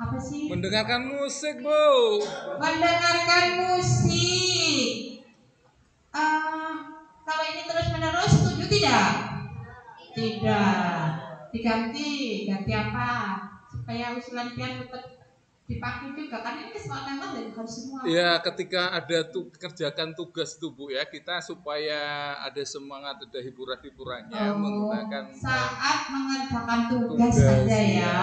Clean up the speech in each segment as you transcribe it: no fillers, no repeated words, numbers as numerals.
Apa sih? Mendengarkan musik, Bu. Mendengarkan musik. Kalau ini terus-menerus setuju tidak? Tidak. Ganti apa? Supaya usulan pian tetap dipakai juga kan ini kesepakatan dari harus semua. Ya, ketika ada kerjakan tugas itu, Bu, ya, kita supaya ada semangat, ada hiburan-hiburannya menggunakan saat mengerjakan tugas saja ya. Iya.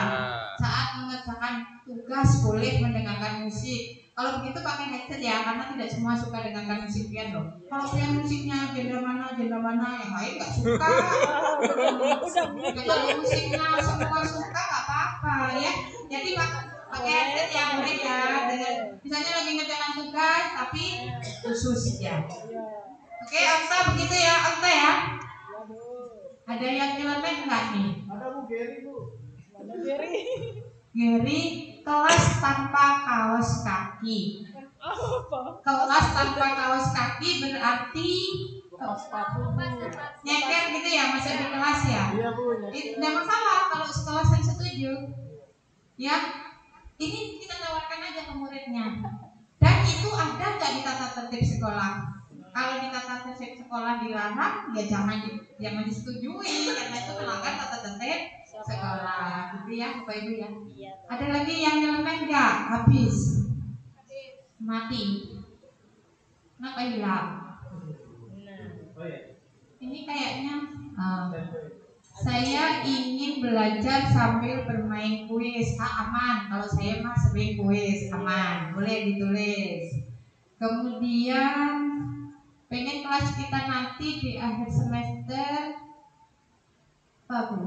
Saat mengerjakan tugas boleh mendengarkan musik. Kalau begitu pakai headset ya, karena tidak semua suka dengarkan musik pian loh. Kalau pian musiknya genre mana, yang lain nggak suka. Kalau musiknya semua suka nggak apa-apa ya. Jadi pakai headset ya boleh ya. Dengan misalnya lagi ngerjakan tugas tapi khusus ya. Oke, Okta begitu ya, Okta ya. Ada yang nyeleneh nggak nih? Ada Bu Geri, Bu. Ada Geri. Geri kelas tanpa kaos kaki. Apa? Kelas tanpa kaos kaki berarti nyeker gitu ya, masih di kelas ya? Iya Bu. Tidak masalah kalau sekelas yang setuju. Ya, ini kita tawarkan aja ke muridnya. Dan itu ada nggak di tata tertib sekolah? Kalau di tata tertib sekolah dilarang, ya jangan disetujui karena itu melanggar tata tertib sekolah, gitu ya, Bapak Ibu ya. Ada lagi yang nyeleneh nggak? Habis, mati. Kenapa hilang? Ini kayaknya saya ingin belajar sambil bermain kuis. Aman. Kalau saya mah sering kuis, aman. Boleh ditulis. Kemudian pengen kelas kita nanti di akhir semester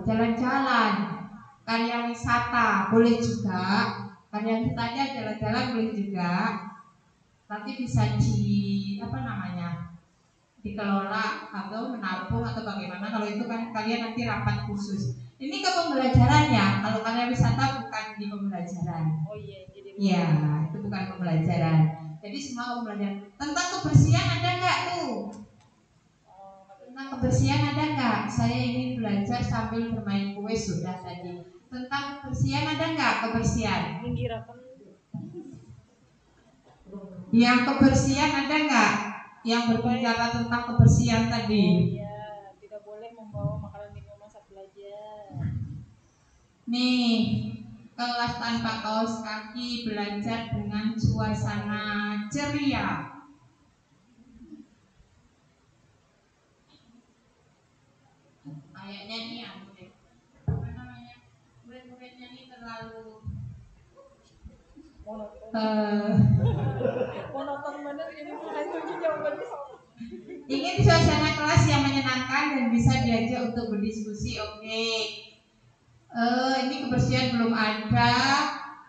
jalan-jalan, karya wisata boleh juga, karya wisata aja jalan-jalan boleh juga. Nanti bisa dikelola atau menabung atau bagaimana. Kalau itu kan kalian nanti rapat khusus. Ini ke pembelajarannya. Kalau karya wisata bukan di pembelajaran. Oh iya, jadi iya, itu bukan pembelajaran. Jadi semua pembelajaran. Tentang kebersihan ada nggak tuh? Tentang kebersihan ada nggak? Saya ingin belajar sambil bermain kuis sudah tadi. Tentang kebersihan ada nggak kebersihan? Yang kebersihan ada nggak? Yang berbicara tentang kebersihan tadi. Iya, tidak boleh membawa makanan minuman saat belajar. Nih, kelas tanpa kaos kaki belajar dengan suasana ceria. Kayaknya nih murid-muridnya ini terlalu monoton bener ini setuju jawabannya sama. Ingin suasana kelas yang menyenangkan dan bisa diajak untuk berdiskusi. Oke. Ini kebersihan belum ada.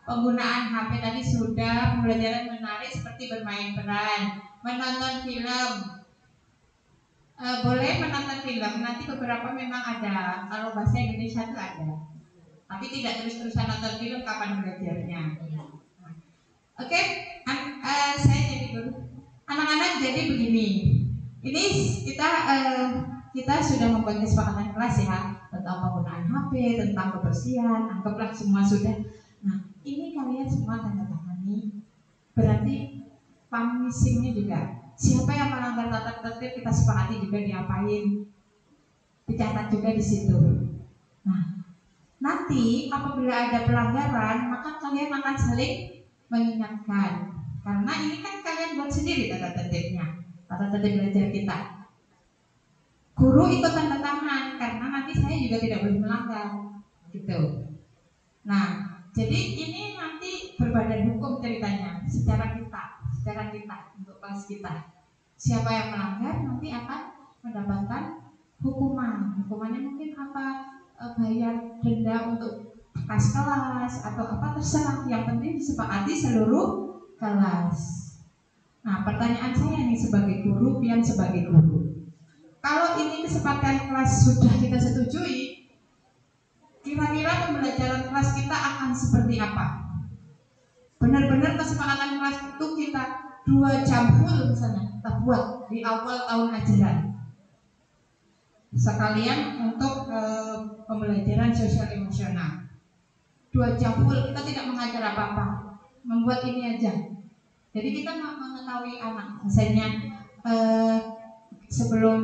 Penggunaan HP tadi sudah. Pembelajaran menarik seperti bermain peran, menonton film. Boleh menonton film. Nanti beberapa memang ada. Kalau bahasa Indonesia itu ada. Tapi tidak terus-terusan nonton film. Kapan belajarnya? Oke. Saya jadi guru. Anak-anak jadi begini. Ini kita sudah membuat kesepakatan kelas ya tentang penggunaan HP, tentang kebersihan, anggaplah semua sudah. Nah, ini kalian semua tanda tangani. Berarti punishingnya juga. Siapa yang melanggar tata tertib kita sepakati juga diapain. Dicatat juga di situ. Nah, nanti apabila ada pelanggaran, maka kalian akan saling mengingatkan. Karena ini kan kalian buat sendiri tata tertibnya. Tata tertib belajar kita. Guru ikut tanda tangan karena nanti saya juga tidak boleh melanggar, gitu. Nah, jadi ini nanti berbadan hukum ceritanya secara kita untuk kelas kita. Siapa yang melanggar nanti akan mendapatkan hukuman. Hukumannya mungkin apa? Bayar denda untuk kas kelas atau apa terserah. Yang penting disepakati seluruh kelas. Nah, pertanyaan saya nih sebagai guru, pian sebagai guru. Kalau ini kesepakatan kelas sudah kita setujui, kira-kira pembelajaran kelas kita akan seperti apa? Benar-benar kesepakatan kelas itu kita 2 jam full misalnya kita buat di awal tahun ajaran. Sekalian untuk pembelajaran sosial emosional. 2 jam full kita tidak mengajar apa-apa, membuat ini aja. Jadi kita mengetahui anak, misalnya sebelum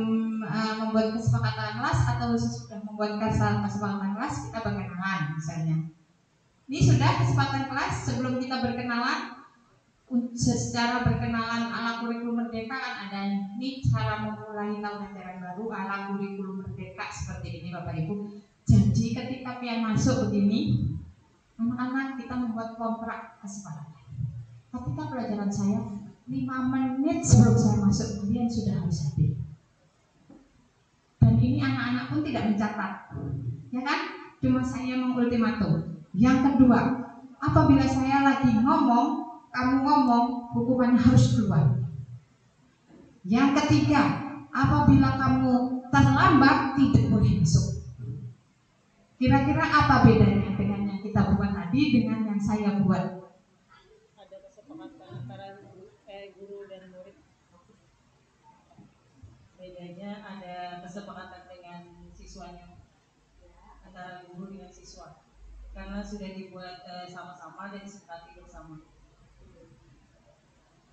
membuat kesepakatan kelas atau sudah membuat kesepakatan kelas, kita berkenalan misalnya. Ini sudah kesepakatan kelas, sebelum kita berkenalan, secara berkenalan ala kurikulum merdeka kan ada ini cara memulai tahun ajaran baru ala kurikulum merdeka seperti ini Bapak Ibu. Jadi ketika kalian masuk begini, anak-anak kita membuat kontrak kesepakatan. Ketika pelajaran saya 5 menit sebelum saya masuk, kalian sudah harus hadir. Dan ini anak-anak pun tidak mencatat, ya kan? Cuma saya mengultimatum. Yang kedua, apabila saya lagi ngomong, kamu ngomong, hukumannya harus keluar. Yang ketiga, apabila kamu terlambat, tidak boleh masuk. Kira-kira apa bedanya dengan yang kita buat tadi dengan yang saya buat? Ada kesepakatan antara guru dan murid. Bedanya ada kesepakatan dengan siswanya, antara guru dengan siswa. Karena sudah dibuat sama-sama dan disepakati bersama.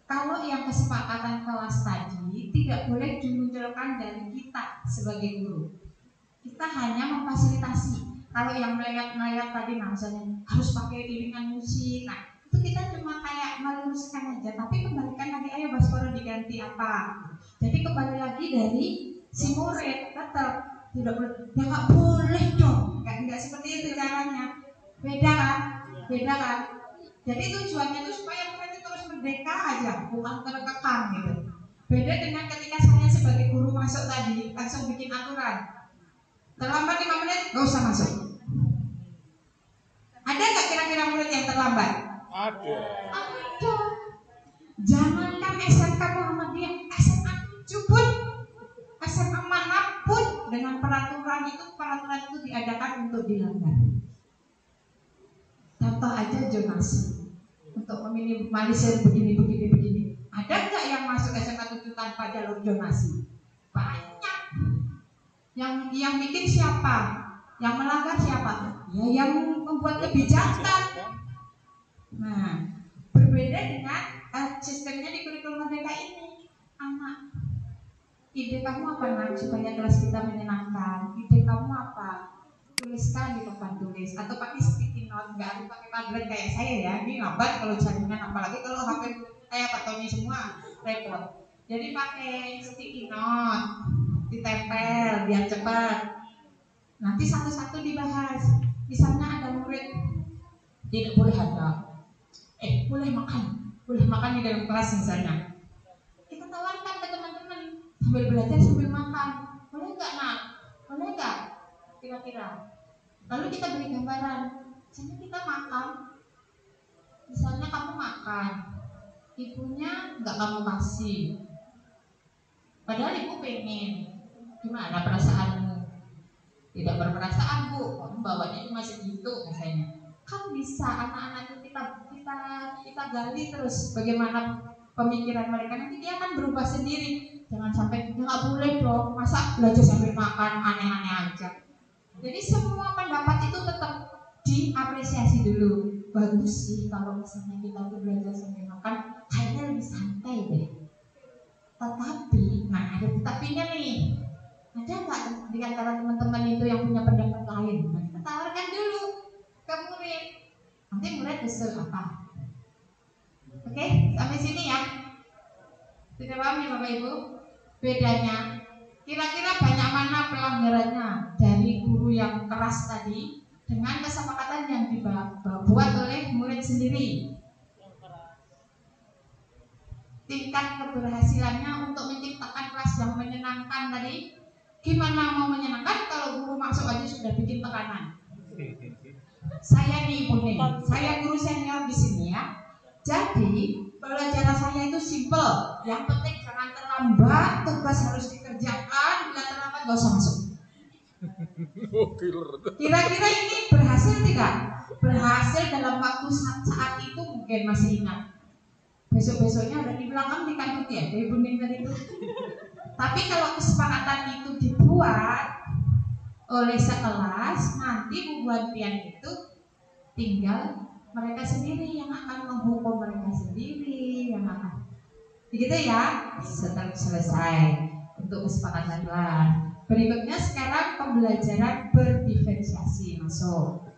Kalau yang kesepakatan kelas tadi tidak boleh dimunculkan dari kita sebagai guru. Kita hanya memfasilitasi. Kalau yang melihat tadi misalnya harus pakai iringan musik, nah itu kita cuma kayak meluruskan aja. Tapi kembalikan lagi, ayo Baskoro diganti apa? Jadi kembali lagi dari si murid tetap tidak boleh, ya nggak boleh dong, nggak seperti itu caranya. Beda kan? Beda kan? Jadi tujuannya itu supaya murid itu terus merdeka aja, bukan terkekang gitu. Beda dengan ketika saya sebagai guru masuk tadi langsung bikin aturan. Terlambat 5 menit, gak usah masuk. Ada nggak kira-kira murid yang terlambat? Ada. Ada. Jangankan SMK Muhammadiyah, SMA 7 pun, SMA manapun dengan peraturan itu diadakan untuk dilanggar. Contoh aja zonasi untuk meminimalisir begini. Ada nggak yang masuk SMA 7 tanpa jalur zonasi? Banyak. Yang bikin siapa? Yang melanggar siapa? Ya yang membuat kebijakan. Nah, berbeda dengan sistemnya di kurikulum merdeka ini. Anak, ide kamu apa nak supaya kelas kita menyenangkan? Ide kamu apa? Tuliskan di papan tulis atau pakai sticky note, nggak harus pakai tablet kayak saya ya. Ini lambat kalau jaringan, apalagi kalau HP kayak Pak Tony semua repot. Jadi pakai sticky note, ditempel biar cepat. Nanti satu-satu dibahas. Misalnya ada murid tidak boleh ada, boleh makan di dalam kelas misalnya. Kita tawarkan ke teman-teman sambil belajar sambil makan. Boleh nggak nak? Boleh nggak? Kira-kira. Lalu kita beri gambaran. Misalnya kita makan. Misalnya kamu makan, ibunya nggak kamu kasih. Padahal ibu pengen. Gimana perasaanmu? Tidak berperasaan bu, kamu bawanya cuma segitu misalnya. Kan bisa anak-anak itu kita gali terus bagaimana pemikiran mereka, nanti dia akan berubah sendiri. Jangan sampai nggak boleh dong, masa belajar sambil makan, aneh-aneh aja. Jadi semua pendapat itu tetap diapresiasi dulu. Bagus sih kalau misalnya kita tuh belajar sambil makan, kayaknya lebih santai deh. Tetapi, nah ada tetapinya nih. Ada nggak di antara teman-teman itu yang punya pendapat lain? Nah, kita tawarkan dulu ke murid. Nanti murid kesel apa? Oke, sampai sini ya. Sudah paham ya Bapak Ibu? Bedanya, kira-kira banyak mana pelanggarannya dari guru yang keras tadi dengan kesepakatan yang dibuat oleh murid sendiri? Tingkat keberhasilannya untuk menciptakan kelas yang menyenangkan tadi. Gimana mau menyenangkan kalau guru masuk aja sudah bikin tekanan? Saya nih ibu nih, saya guru senior di sini ya. Jadi pelajaran saya itu simple. Yang penting jangan terlambat, tugas harus dikerjakan. Bila terlambat gak usah masuk. Kira-kira ini berhasil tidak? Berhasil dalam waktu saat itu mungkin masih ingat. Besok-besoknya udah di belakang dikantut ya, dari Buning tadi itu. Tapi kalau kesepakatan itu dibuat oleh sekelas, nanti Bu Buantian itu tinggal mereka sendiri yang akan menghukum mereka sendiri, yang akan begitu ya. Setelah selesai untuk kesepakatan kelas. Berikutnya sekarang pembelajaran berdiferensiasi masuk.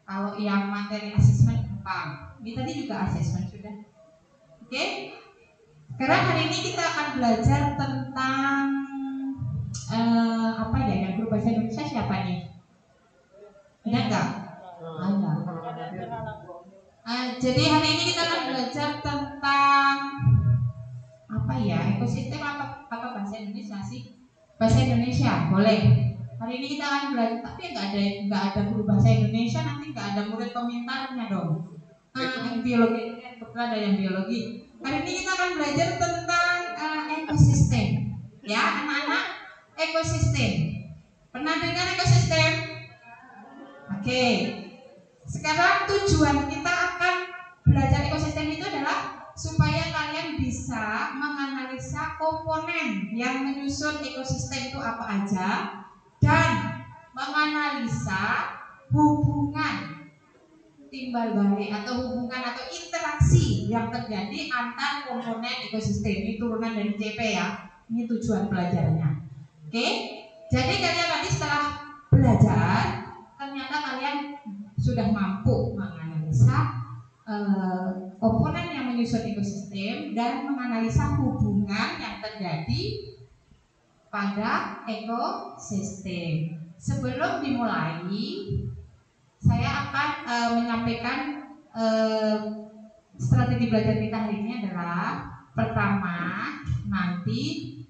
Kalau yang materi asesmen gampang. Ini tadi juga asesmen sudah. Oke? Sekarang hari ini kita akan belajar tentang apa ya, yang guru bahasa Indonesia siapa nih? Ada nggak? Ada. Jadi hari ini kita akan belajar tentang apa ya, ekosistem apa bahasa Indonesia sih? Bahasa Indonesia boleh. Hari ini kita akan belajar, tapi nggak ada guru bahasa Indonesia, nanti nggak ada murid pemintarnya dong. Biologi, ada yang biologi. Hari ini kita akan belajar tentang ekosistem, ya anak-anak, ekosistem. Pernah dengar ekosistem? Oke. Sekarang tujuan kita akan belajar ekosistem itu adalah supaya kalian bisa menganalisa komponen yang menyusun ekosistem itu apa aja dan menganalisa hubungan timbal balik atau hubungan atau interaksi yang terjadi antar komponen ekosistem. Ini turunan dari CP ya. Ini tujuan belajarnya. Oke? Jadi kalian nanti setelah belajar ternyata kalian sudah mampu menganalisa komponen yang menyusun ekosistem dan menganalisa hubungan yang terjadi pada ekosistem. Sebelum dimulai, saya akan menyampaikan strategi belajar kita hari ini adalah pertama, nanti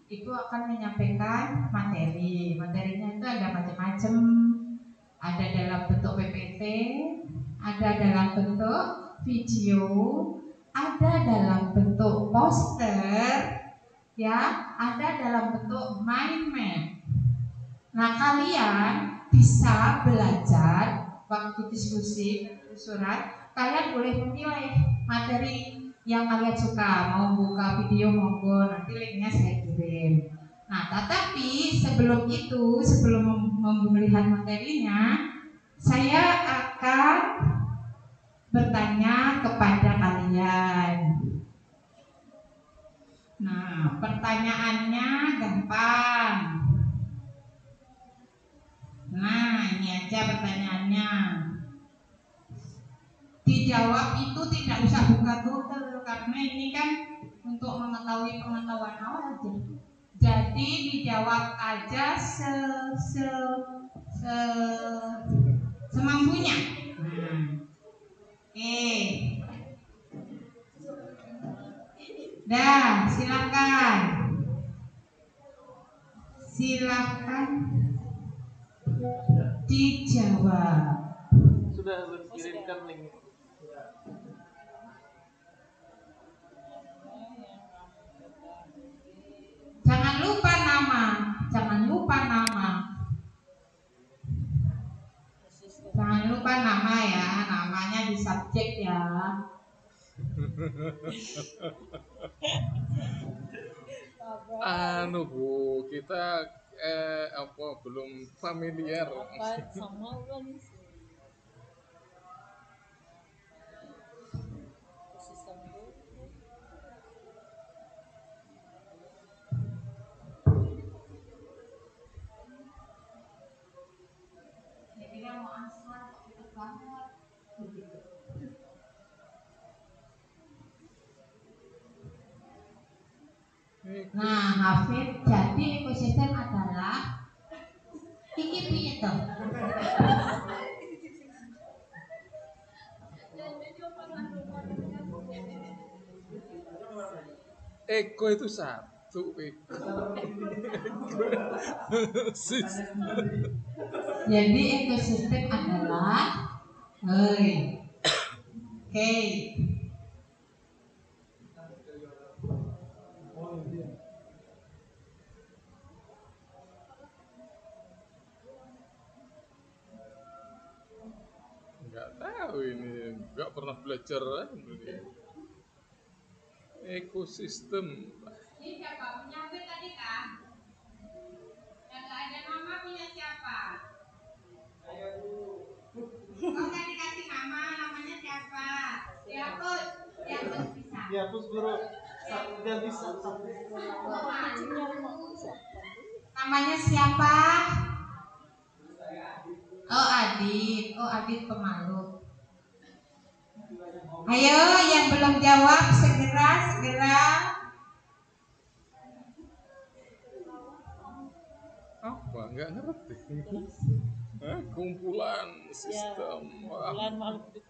itu akan menyampaikan materi. Materinya itu ada macam-macam. Ada dalam bentuk PPT, ada dalam bentuk video, ada dalam bentuk poster, ya, ada dalam bentuk mind map. Nah, kalian bisa belajar waktu diskusi surat, kalian boleh memilih materi yang kalian suka. Mau buka video monggo, nanti linknya saya kirim. Nah, tetapi sebelum itu, sebelum melihat materinya, saya akan bertanya kepada kalian. Nah, pertanyaannya gampang. Nah, ini aja pertanyaannya. Dijawab itu tidak usah buka Google karena ini kan untuk mengetahui pengetahuan awal aja. Jadi dijawab aja semampunya. Oke. Dah, silakan. Silakan dijawab. Sudah kirimkan link. Jangan lupa nama. Jangan lupa nama. Jangan lupa nama ya. Namanya di subjek ya. Bu, kita belum familiar. Mau asal cepet banget. Nah, Hafid, jadi ekosistem adalah iki piye to? Eko itu satu eko. Jadi ekosistem adalah Oke. Nggak tahu ini, nggak pernah belajar ini. Ekosistem. Ini siapa? Punya Hafid tadi kan? Yang nggak ada nama punya siapa? Oh, nggak dikasih nama. bisa. Dihapus guru. Udah bisa. Namanya siapa? Oh Adit, pemalu. Ayo yang belum jawab segera. Apa? Nggak ngerti. Kumpulan sistem. Kumpulan makhluk hidup.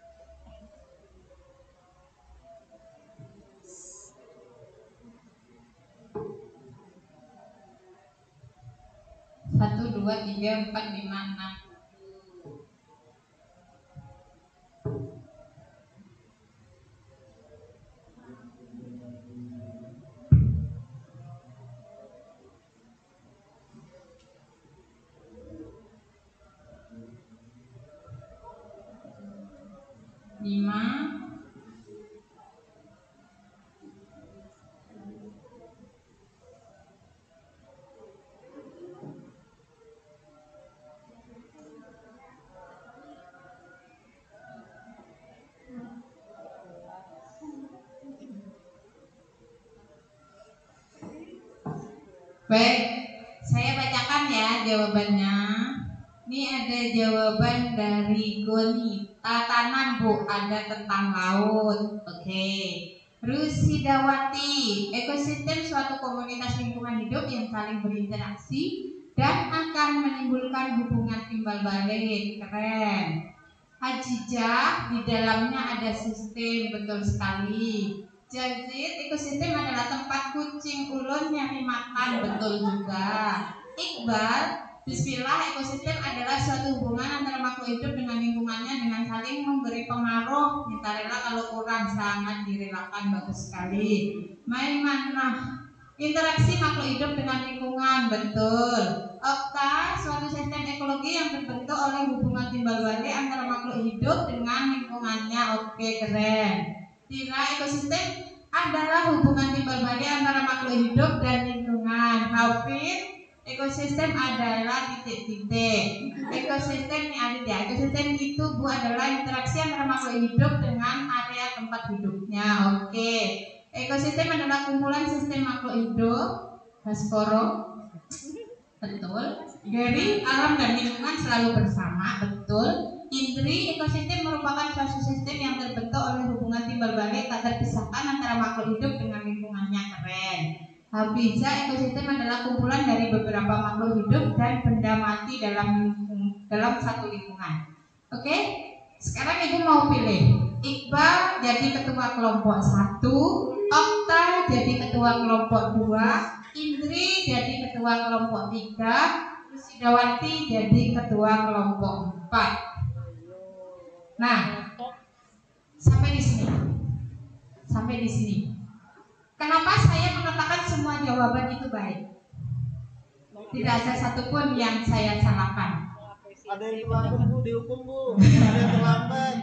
Satu, dua, tiga, empat, lima, enam. Lima. Baik, saya bacakan ya jawabannya. Ini ada jawaban dari Goni. Tatanan Bu, ada tentang laut. Oke. Rusidawati, ekosistem suatu komunitas lingkungan hidup yang saling berinteraksi dan akan menimbulkan hubungan timbal balik. Keren. Hajijah, di dalamnya ada sistem, betul sekali. Jazid, ekosistem adalah tempat kucing ulun nyari makan, betul juga. Iqbal, bismillah, ekosistem adalah suatu hubungan antara makhluk hidup dengan lingkungannya dengan saling memberi pengaruh. Minta rela kalau kurang, sangat direlakan, bagus sekali. Maimanah, interaksi makhluk hidup dengan lingkungan, betul. Okta, suatu sistem ekologi yang terbentuk oleh hubungan timbal balik antara makhluk hidup dengan lingkungannya. Oke, keren. Tira, ekosistem adalah hubungan timbal balik antara makhluk hidup dan lingkungan. Hafid, ekosistem adalah titik-titik. Ekosistem ini ada ya. Ekosistem itu Bu adalah interaksi antara makhluk hidup dengan area tempat hidupnya. Oke. Ekosistem adalah kumpulan sistem makhluk hidup. Haskoro, betul. Dari alam dan lingkungan selalu bersama, betul. Indri, ekosistem merupakan suatu sistem yang terbentuk oleh hubungan timbal balik tak terpisahkan antara makhluk hidup dengan lingkungannya. Keren. Hafiza, ekosistem adalah kumpulan dari beberapa makhluk hidup dan benda mati dalam satu lingkungan. Oke, sekarang Ibu mau pilih. Iqbal jadi ketua kelompok 1, Okta jadi ketua kelompok 2, Indri jadi ketua kelompok 3, Rusidawati jadi ketua kelompok 4. Nah, sampai di sini. Kenapa saya mengatakan semua jawaban itu baik? Tidak ada satupun yang saya salahkan. Ada yang terlambat Bu, dihukum Bu. Ada yang terlambat.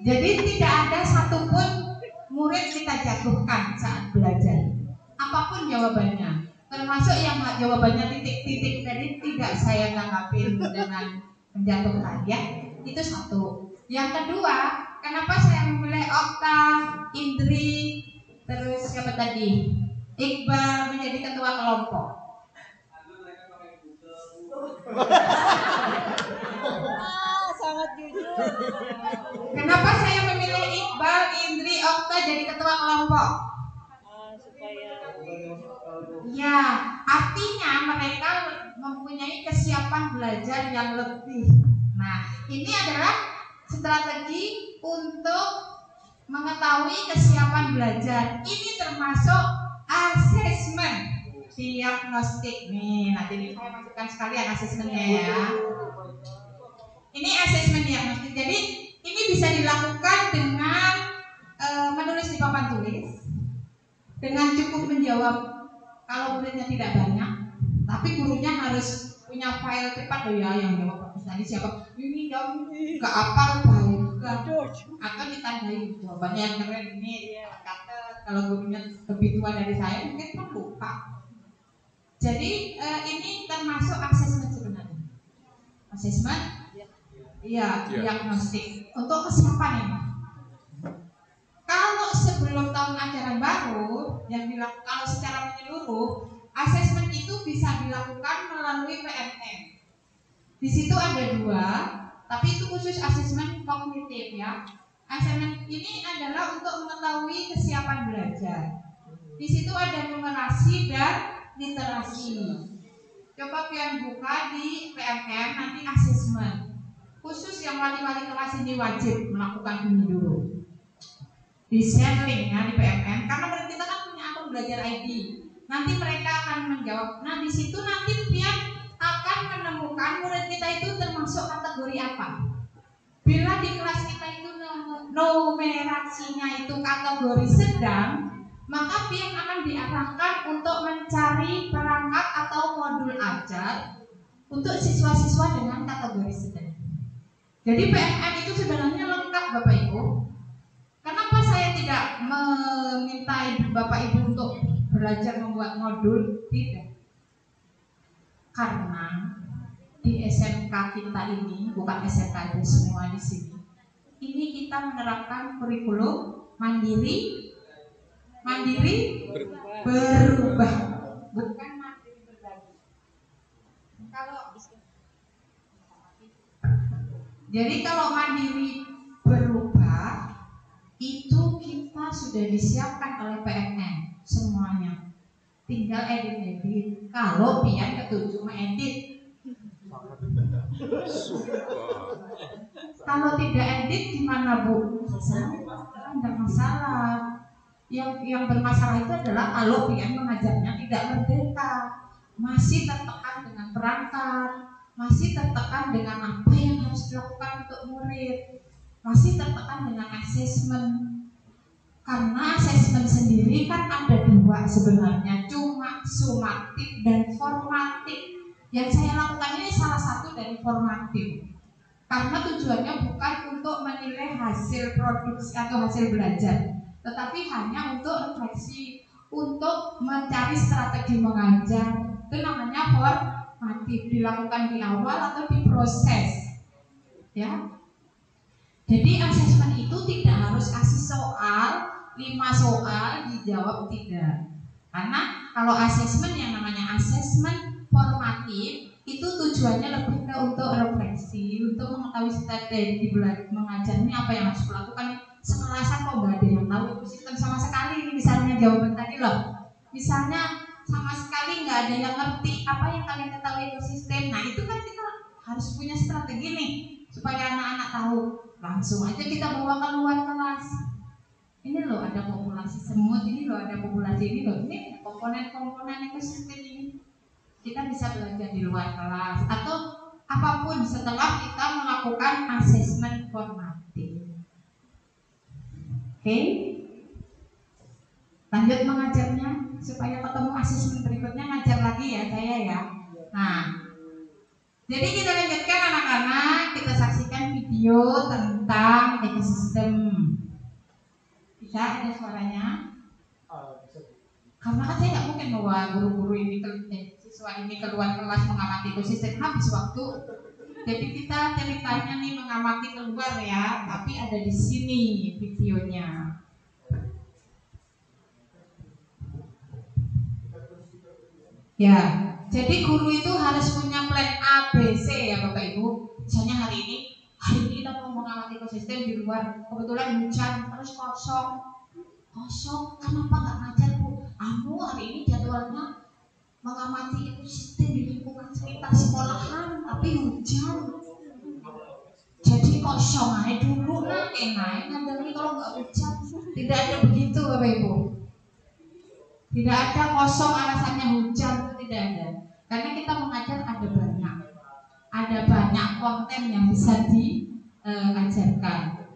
Jadi tidak ada satupun murid kita jatuhkan saat belajar. Apapun jawabannya, termasuk yang jawabannya titik-titik tadi tidak saya tanggapin dengan menjatuhkan ya. Itu satu. Yang kedua, kenapa saya memilih Okta, Indri, terus siapa tadi? Iqbal menjadi ketua kelompok. Sangat jujur. Kenapa saya memilih Iqbal, Indri, Okta jadi ketua kelompok? Supaya Ya, artinya mereka mempunyai kesiapan belajar yang lebih. Nah, ini adalah strategi untuk mengetahui kesiapan belajar. Ini termasuk asesmen diagnostik nih. Nah, jadi saya masukkan sekalian asesmennya ya. Ini asesmen diagnostik. Jadi ini bisa dilakukan dengan menulis di papan tulis, dengan cukup menjawab kalau muridnya tidak banyak, tapi gurunya harus punya file cepat loh ya yang jawab bagus. Tadi siapa? Ini jawab nggak apal baik juga. Atau ditandai jawabannya yang keren ini kata kalau gurunya lebih tua dari saya mungkin kan lupa. Jadi ini termasuk asesmen sebenarnya. Asesmen, iya diagnostik untuk kesiapan ini. Kalau secara menyeluruh, asesmen itu bisa dilakukan melalui PNM. Di situ ada 2, tapi itu khusus asesmen kognitif ya. Asesmen ini adalah untuk mengetahui kesiapan belajar. Di situ ada numerasi dan literasi. Coba kalian buka di PNM nanti asesmen. Khusus yang wali-wali kelas ini wajib melakukan ini dulu. Di share linknya di PNM karena kita kan punya akun belajar ID. Nanti mereka akan menjawab. Nah di situ nanti dia akan menemukan murid kita itu termasuk kategori apa. Bila di kelas kita itu numerasinya itu kategori sedang, maka dia akan diarahkan untuk mencari perangkat atau modul ajar untuk siswa-siswa dengan kategori sedang. Jadi PNM itu sebenarnya lengkap Bapak Ibu. Kenapa saya tidak meminta Bapak Ibu untuk belajar membuat modul? Tidak. Karena di SMK kita ini, bukan SMK itu semua di sini, ini kita menerapkan kurikulum mandiri berubah, bukan mandiri berbagi. Kalau mandiri berubah itu kita sudah disiapkan oleh PNM semuanya. Tinggal edit. Kalau pian ketujuh mengedit. Kalau tidak edit gimana Bu? Tidak masalah. Yang bermasalah itu adalah kalau pian mengajarnya tidak merdeka, masih tertekan dengan perangkat, masih tertekan dengan apa yang harus dilakukan untuk murid, masih tertekan dengan asesmen. Karena asesmen sendiri kan ada 2 sebenarnya, cuma sumatif dan formatif. Yang saya lakukan ini salah satu dari formatif. Karena tujuannya bukan untuk menilai hasil produksi atau hasil belajar, tetapi hanya untuk refleksi, untuk mencari strategi mengajar. Itu namanya formatif, dilakukan di awal atau di proses. Ya. Jadi asesmen itu tidak harus kasih soal 5 soal dijawab tidak. Karena kalau asesmen yang namanya asesmen formatif itu tujuannya lebih ke untuk refleksi, untuk mengetahui strategi mengajar ini apa yang harus dilakukan. Sekelasan kok nggak ada yang tahu itu sistem sama sekali. Ini misalnya jawaban tadi loh, misalnya sama sekali nggak ada yang ngerti apa yang kalian ketahui ekosistem. Nah itu kan kita harus punya strategi nih supaya anak-anak tahu. Langsung aja kita bawa keluar kelas. Ini loh ada populasi semut, ini loh ada populasi ini loh, ini komponen-komponen ekosistem ini. Kita bisa belajar di luar kelas atau apapun setelah kita melakukan asesmen formatif. Oke? Lanjut mengajarnya supaya ketemu asesmen berikutnya ngajar lagi ya saya ya. Nah, jadi kita lanjutkan anak-anak, kita saksikan video tentang ekosistem. Bisa ada suaranya? Karena kan saya nggak mungkin bawa guru-guru ini siswa ini keluar kelas mengamati ekosistem, habis waktu. Jadi kita ceritanya nih mengamati keluar ya, tapi ada di sini videonya. Ya, jadi guru itu harus punya plan A, B, C ya Bapak Ibu. Misalnya hari ini kita mau mengamati ekosistem di luar, kebetulan hujan terus kosong. Kenapa nggak ngajar Bu? Hari ini jadwalnya mengamati ekosistem di lingkungan sekitar sekolahan, tapi hujan. Jadi kosong aja dulu naik nanti kalau nggak hujan. Tidak ada begitu Bapak Ibu. Tidak ada kosong alasannya hujan, itu tidak ada. Karena kita mengajar ada banyak konten yang bisa diajarkan.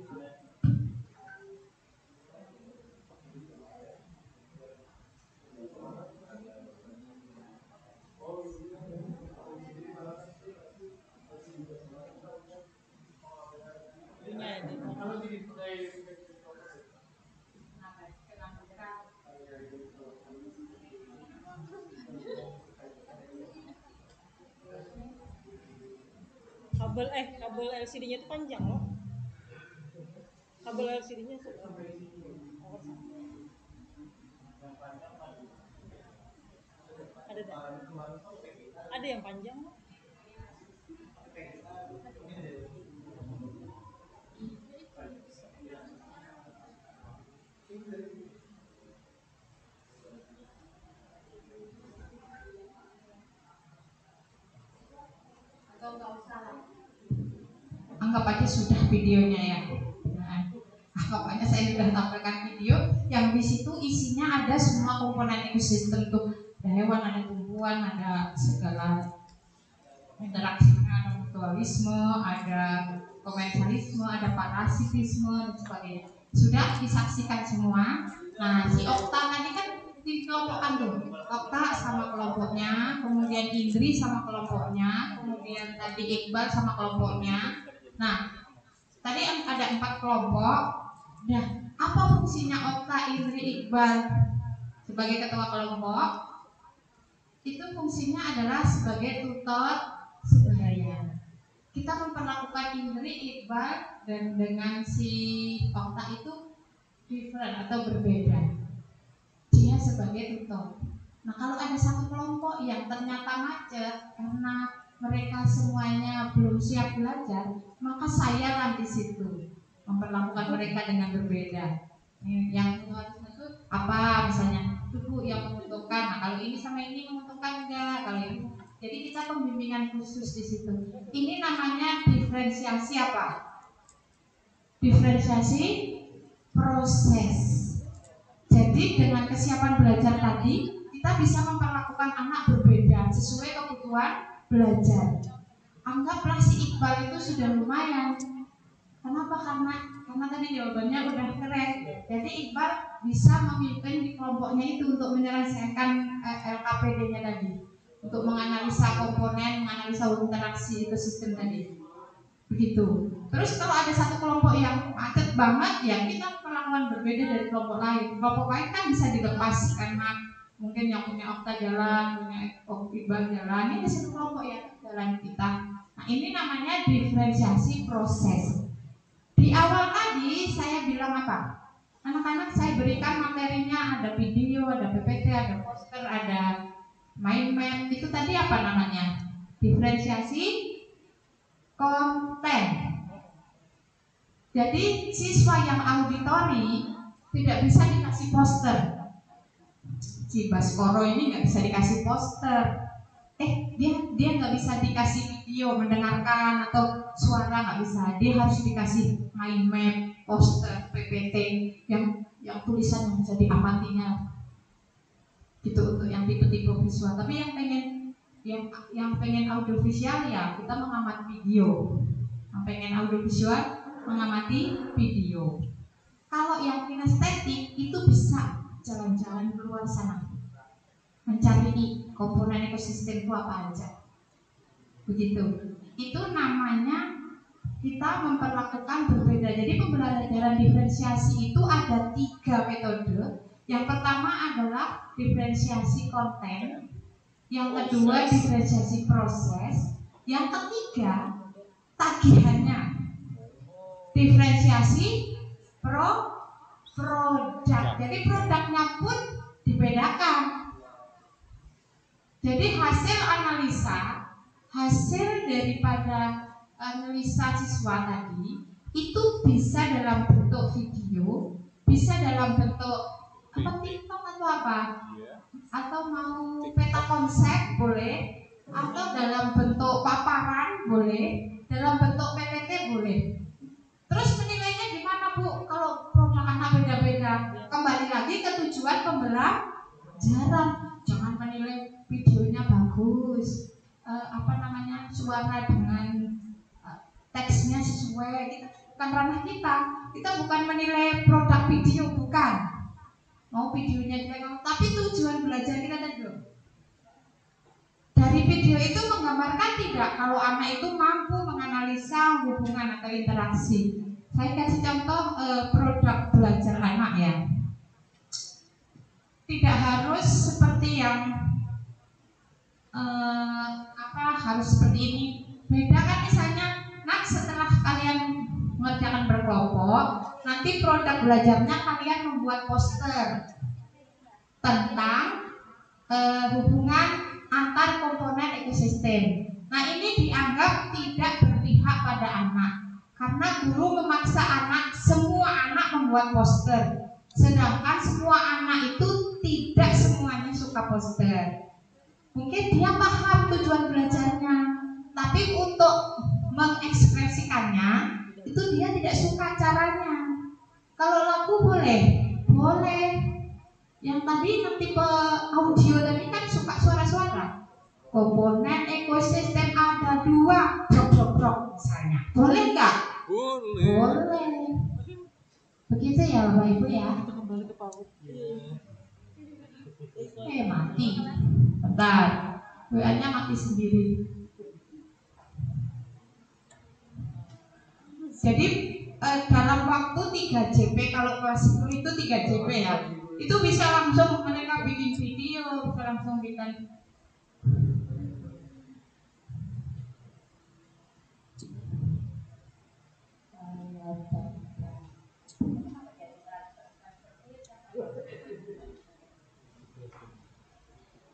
Kabel LCD-nya itu panjang loh. Kabel LCD-nya Ada tak? Ada yang panjang? Anggap aja sudah videonya ya. Nah, anggap aja saya sudah tampilkan video yang di situ isinya ada semua komponen ekosistem tuh. Ada hewan, ada tumbuhan, ada segala interaksinya, ada mutualisme, ada komensalisme, ada parasitisme dan sebagainya. Sudah disaksikan semua. Nah, si Okta tadi kan dikelompokkan tuh. Okta sama kelompoknya, kemudian Indri sama kelompoknya, kemudian tadi Iqbal sama kelompoknya. Nah, tadi ada 4 kelompok. Nah, apa fungsinya Okta, Indri, Iqbal sebagai ketua kelompok? Itu fungsinya adalah sebagai tutor sebaya. Kita memperlakukan Indri, Iqbal dan dengan si Okta itu different atau berbeda. Dia sebagai tutor. Nah, kalau ada satu kelompok yang ternyata macet karena mereka semuanya belum siap belajar, maka saya lah di situ memperlakukan mereka dengan berbeda. Yang itu apa misalnya, itu Bu yang menguntungkan. Nah, kalau ini sama ini menguntungkan enggak? Kalau ini, jadi kita pembimbingan khusus di situ. Ini namanya diferensiasi apa? Diferensiasi proses. Jadi dengan kesiapan belajar tadi, kita bisa memperlakukan anak berbeda sesuai kebutuhan belajar. Anggaplah si Iqbal itu sudah lumayan. Kenapa? Karena tadi jawabannya udah keren. Jadi Iqbal bisa memimpin di kelompoknya itu untuk menyelesaikan LKPD-nya tadi, untuk menganalisa komponen, menganalisa interaksi ekosistem tadi. Begitu. Terus kalau ada satu kelompok yang macet banget, ya kita perlakuan berbeda dari kelompok lain. Kelompok lain kan bisa dilepas karena mungkin yang punya Okta jalan, punya Iqbal jalan. Ini ada satu kelompok yang jalan kita. Nah, ini namanya diferensiasi proses. Di awal tadi saya bilang apa? Anak-anak saya berikan materinya, ada video, ada PPT, ada poster, ada mind map. Itu tadi apa namanya? Diferensiasi konten. Jadi siswa yang auditori tidak bisa dikasih poster. Si Baskoro ini nggak bisa dikasih poster. Dia nggak bisa dikasih video mendengarkan atau suara, nggak bisa. Dia harus dikasih mind map, poster, PPT yang tulisan yang bisa diamatinya. Gitu untuk yang tipe-tipe visual. Tapi yang pengen audiovisual ya kita mengamati video. Yang pengen audiovisual mengamati video. Kalau yang kinestetik itu bisa jalan-jalan keluar sana, mencari komponen ekosistem itu apa aja. Begitu. Itu namanya kita memperlakukan berbeda. Jadi pembelajaran diferensiasi itu ada 3 metode. Yang pertama adalah diferensiasi konten, yang kedua diferensiasi proses, yang ketiga tagihannya. Diferensiasi produk. Jadi produknya pun dibedakan. Jadi hasil analisa, hasil daripada analisa siswa tadi itu bisa dalam bentuk video, bisa dalam bentuk apa, TikTok atau apa, atau mau peta konsep boleh, atau dalam bentuk paparan boleh, dalam bentuk PPT boleh. Terus penilainya gimana Bu? Kalau produk anak beda-beda, kembali lagi ke tujuan pembelajaran. Jangan menilai videonya bagus, suara dengan teksnya sesuai. Kita bukan ranah kita. Kita bukan menilai produk video, bukan. Mau videonya jelek, tapi tujuan belajar kita tadi loh. Dari video itu menggambarkan tidak kalau anak itu mampu menganalisa hubungan atau interaksi. Saya kasih contoh produk belajar anak ya. Tidak harus seperti yang harus seperti ini. Beda kan misalnya, nak setelah kalian mengerjakan berkelompok, nanti produk belajarnya kalian membuat poster. tentang hubungan antar komponen ekosistem. Nah, ini dianggap tidak berpihak pada anak karena guru memaksa anak, semua anak membuat poster, sedangkan semua anak itu tidak semuanya suka poster. Mungkin dia paham tujuan belajarnya, tapi untuk mengekspresikannya itu dia tidak suka caranya. Kalau lagu boleh. Yang tadi nanti audio tadi kan suka suara-suara. Komponen ekosistem ada 2, brok misalnya. Boleh nggak? Boleh. Begitu ya Bapak Ibu ya. Kembali ke PAUD. Mati. Bentar. WA-nya mati sendiri. Jadi dalam waktu 3 JP, kalau kelas 10 itu 3 JP ya. Itu bisa langsung mereka bikin video, bisa langsung bikin.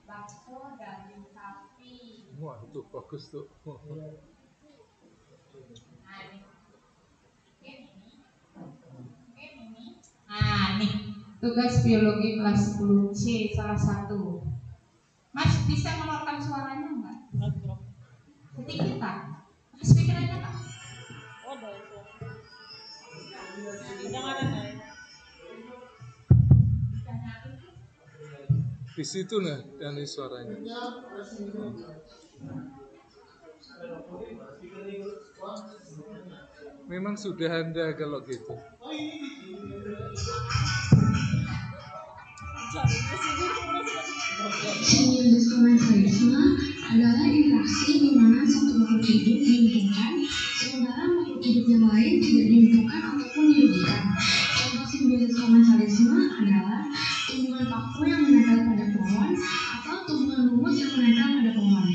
Bakso daging sapi. Wah, itu bagus tuh. Nah, nih tugas biologi kelas 10 C salah satu. Mas bisa mengeluarkan suaranya enggak? Sedikit tak? Speaker aja Kak. Oh, jangan. Di situ nah dan suaranya. Memang sudah Anda kalau gitu. Simbiosis komensalisme adalah interaksi di mana satu makhluk hidup diuntungkan, sementara makhluk hidup yang lain tidak diuntungkan ataupun dirugikan. Contoh simbiosis komensalisme adalah tumbuhan paku yang menempel pada pohon atau tumbuhan lumut yang menempel pada pohon.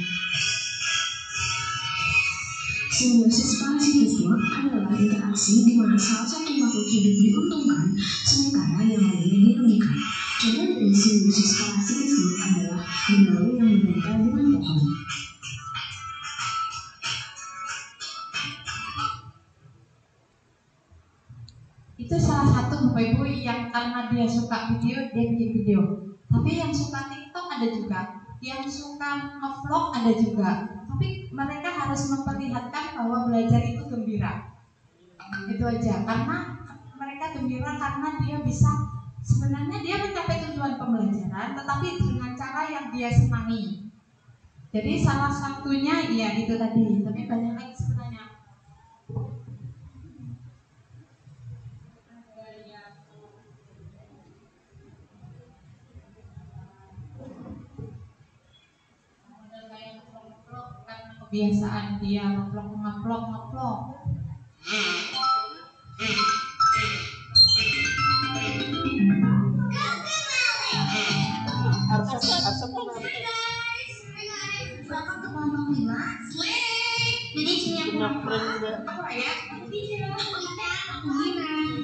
Simbiosis parasitisme adalah interaksi di mana salah satu makhluk hidup diuntungkan, sementara yang lainnya dirugikan. Contoh dari simbiosis parasitisme adalah benalu yang menempel dengan pohon. Itu salah satu Bapak Ibu yang karena dia suka video, dia bikin video. Tapi yang suka TikTok ada juga, yang suka nge-vlog ada juga. Tapi mereka harus memperlihatkan bahwa belajar itu gembira. Itu aja, karena mereka gembira karena dia bisa, sebenarnya dia mencapai tujuan pembelajaran, tetapi dengan cara yang dia senangi. Jadi salah satunya ya itu tadi, tapi banyak lagi sebenarnya. Kebiasaan dia ngeplok. Welcome to kelompok 5. Jadi sini aku apa ya?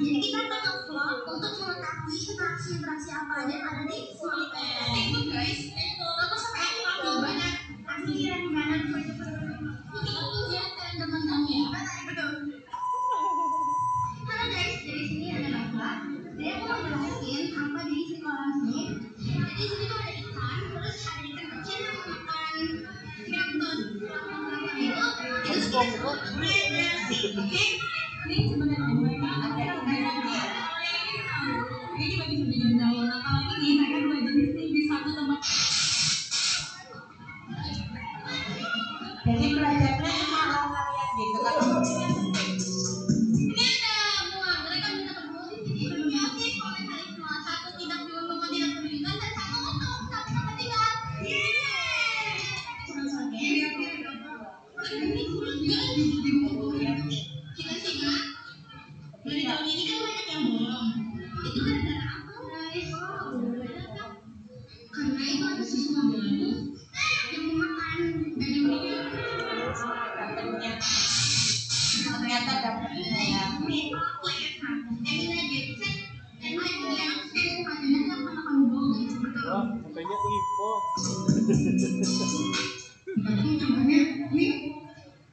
Jadi kita akan nge-vlog untuk mengetahui interaksi apa aja yang ada di smart itu guys. Lalu sampai aku banyak aksi yang mana ya teman kami ya. Betul. Halo guys, dari sini ada Rafa. Jadi aku mau jelasin apa di isi kolam ini. Jadi di sini tuh ada ikan, terus ada ikan kecil yang makan plankton. Ini sebenarnya mereka ada ini juga bisa dijadikan kalau ini mereka juga info. Tapi contohnya ini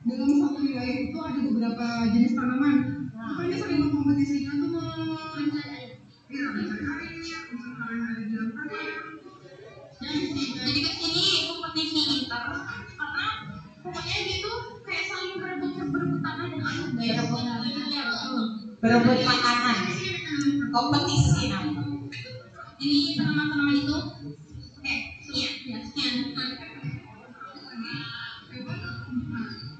dalam satu wilayah itu ada beberapa jenis tanaman. Makanya sering berkompetisinya tuh mencari misalkan ada di dalam tanah. Jadi kan ini kompetisi inter karena pokoknya gitu kayak saling berebut tanah dan air. Berebut makanan, kompetisi namanya. Ini tanaman-tanaman itu. Oke, iya, sekian.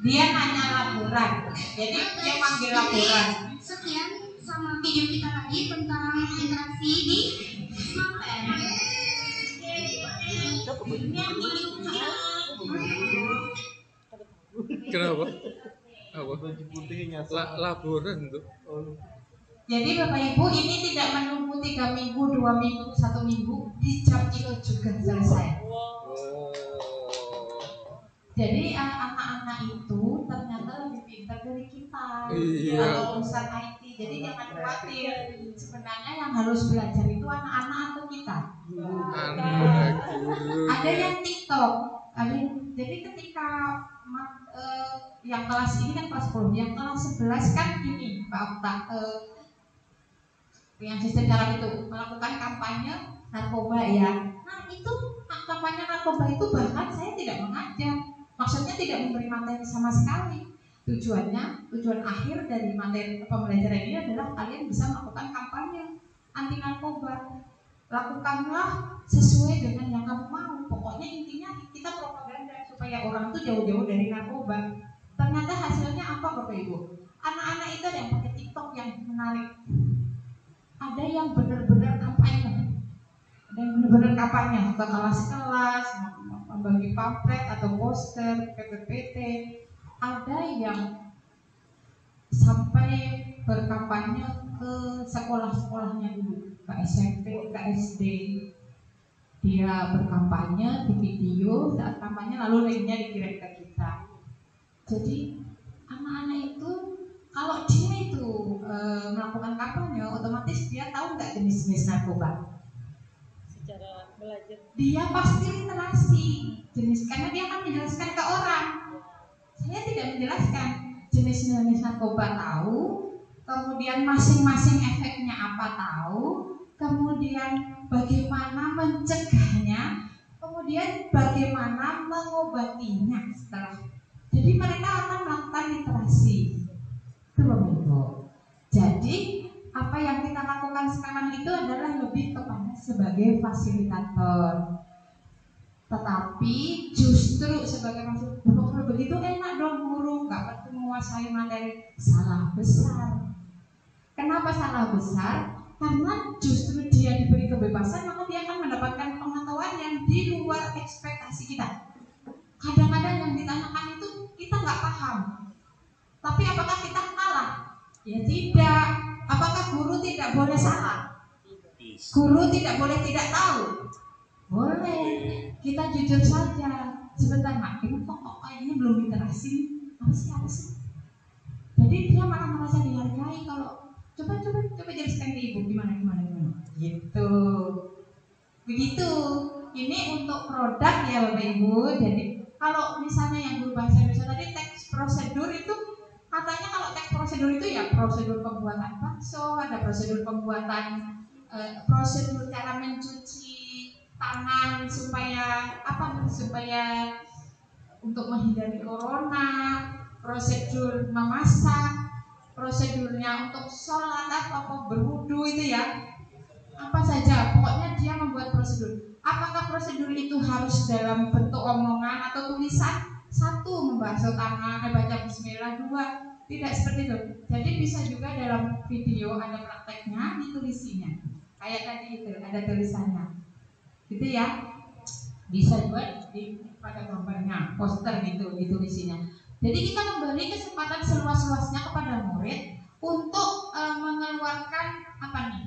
Dia nanya laporan, jadi dia manggil laporan. Sekian sama video kita tadi tentang interaksi di Smartpen. Kenapa? Apa? Baju putih nyasar. Laporan tuh. Oh. Jadi Bapak Ibu ini tidak menunggu 3 minggu, 2 minggu, 1 minggu, di jam itu juga selesai. Oh. Jadi anak-anak itu ternyata lebih pintar dari kita Iya. kalau urusan IT. Jadi jangan khawatir. Sebenarnya yang harus belajar itu anak-anak atau kita. Anak guru. Ada yang TikTok. Jadi ketika yang kelas ini kan kelas 10, yang kelas 11 kan ini Pak Okta, yang sistem cara itu melakukan kampanye narkoba ya. Nah itu kampanye narkoba itu bahkan saya tidak mengajar, maksudnya tidak memberi materi sama sekali. Tujuan akhir dari materi pembelajaran ini adalah kalian bisa melakukan kampanye anti narkoba. Lakukanlah sesuai dengan yang kamu mau. Pokoknya intinya kita propaganda supaya orang itu jauh-jauh dari narkoba. Ternyata hasilnya apa Bapak Ibu? Anak-anak itu ada yang pakai TikTok yang menarik. Ada yang benar-benar kampanye. Ada yang benar-benar kampanye ke kelas-kelas, membagi pamflet atau poster, PPPT. Ada yang sampai berkampanye ke sekolah-sekolahnya dulu, ke SMP, ke SD. Dia berkampanye di video, saat kampanye lalu linknya dikirim ke kita. Jadi anak-anak itu kalau dia itu melakukan kampanye, otomatis dia tahu nggak jenis-jenis narkoba. Secara belajar. Dia pasti literasi jenis, karena dia akan menjelaskan ke orang. Saya tidak menjelaskan jenis-jenis narkoba tahu, kemudian masing-masing efeknya apa tahu, kemudian bagaimana mencegahnya, kemudian bagaimana mengobatinya setelah. Jadi mereka akan melakukan literasi. Itu Bapak. Jadi apa yang kita lakukan sekarang itu adalah lebih kepada sebagai fasilitator. Tetapi justru sebagai kalau begitu enak dong guru, nggak perlu menguasai materi. Salah besar. Kenapa salah besar? Karena justru dia diberi kebebasan, maka dia akan mendapatkan pengetahuan yang di luar ekspektasi kita. Kadang-kadang yang ditanyakan itu kita nggak paham. Tapi apakah kita kalah? Ya tidak. Apakah guru tidak boleh salah? Guru tidak boleh tidak tahu? Boleh. Kita jujur saja. Sebentar Mak, ini kok kayaknya belum literasi. Apa sih? Jadi dia malah merasa dihargai kalau coba jelaskan ke ibu gimana. Gitu. Begitu. Ini untuk produk ya Bapak Ibu. Jadi kalau misalnya yang guru bahasa Indonesia tadi teks prosedur itu katanya kalau teks prosedur itu ya prosedur pembuatan bakso, ada prosedur pembuatan prosedur cara mencuci tangan supaya untuk menghindari corona, prosedur memasak, prosedurnya untuk sholat apa berwudu itu ya. Apa saja, pokoknya dia membuat prosedur. Apakah prosedur itu harus dalam bentuk omongan atau tulisan? 1. Membasuh tangan, baca bismillah. 2. Tidak seperti itu. Jadi bisa juga dalam video ada prakteknya, ditulisinya. Kayak tadi itu ada tulisannya. Gitu ya. Bisa juga pada gambarnya, poster gitu ditulisinya. Jadi kita memberi kesempatan seluas-luasnya kepada murid untuk mengeluarkan apa nih?